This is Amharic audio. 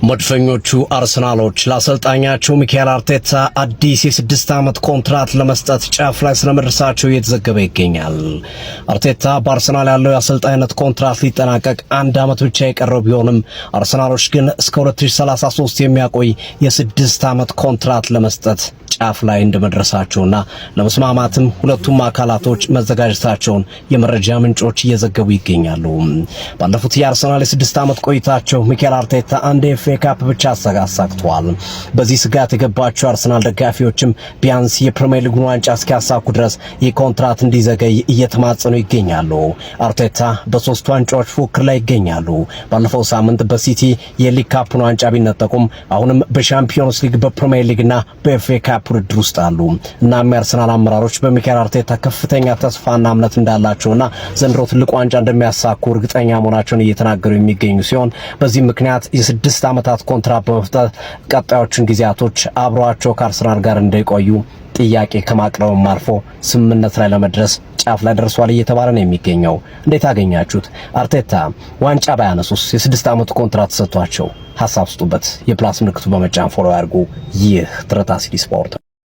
መድፈኞቹ አርሰናሎች ለአሰልጣኛቸው ሚካኤል አርቴታ አዲስ የ6 ዓመት ኮንትራት ለመስጠት ጫፍ ላይ ስለመድረሳቸው እየተዘገበ ይገኛል። አርቴታ በአርሰናል ያለው የአሰልጣኝነት ኮንትራት ሊጠናቀቅ 1 ዓመት ብቻ የቀረው ቢሆንም አርሰናሎች ግን እስከ 2033 የሚያቆይ የ6 ዓመት ኮንትራት ለመስጠት ጫፍ ላይ እንደመድረሳቸውና ለመስማማትም ሁለቱም አካላቶች መዘጋጀታቸውን የመረጃ ምንጮች እየዘገቡ ይገኛሉ። ባለፉት የአርሰናል የ6 ዓመት ቆይታቸው ሚካኤል አርቴታ አንድ ኤፍኤ ካፕ ብቻ አሳክተዋል። በዚህ ስጋት የገባቸው አርሰናል ደጋፊዎችም ቢያንስ የፕሪሚየር ሊጉን ዋንጫ እስኪያሳኩ ድረስ የኮንትራት እንዲዘገይ እየተማጸኑ ይገኛሉ። አርቴታ በ3 ዋንጫዎች ፉክክር ላይ ይገኛሉ። ባለፈው ሳምንት በሲቲ የሊግ ካፕን ዋንጫ ቢነጠቁም አሁንም በሻምፒዮንስ ሊግ በፕሪሚየር ሊግና በኤፍኤ ካፕ ውድድር ውስጥ አሉ። እናም የአርሰናል አመራሮች በሚካኤል አርቴታ ከፍተኛ ተስፋና እምነት እንዳላቸውና ዘንድሮ ትልቅ ዋንጫ እንደሚያሳኩ እርግጠኛ መሆናቸውን እየተናገሩ የሚገኙ ሲሆን በዚህ ምክንያት የ6 ዓመታት ኮንትራት በመፍጠር ቀጣዮቹን ጊዜያቶች አብረዋቸው ከአርሰናል ጋር እንዳይቆዩ ጥያቄ ከማቅረብም አልፎ ስምምነት ላይ ለመድረስ ጫፍ ላይ ደርሷል እየተባለ ነው የሚገኘው። እንዴት አገኛችሁት? አርቴታ ዋንጫ ባያነሱስ የ6 ዓመት ኮንትራት ተሰጥቷቸው ሐሳብ ስጡበት። የፕላስ ምልክቱ በመጫን ፎሎ ያድርጉ። ይህ ትርታ ሲቲ ስፖርት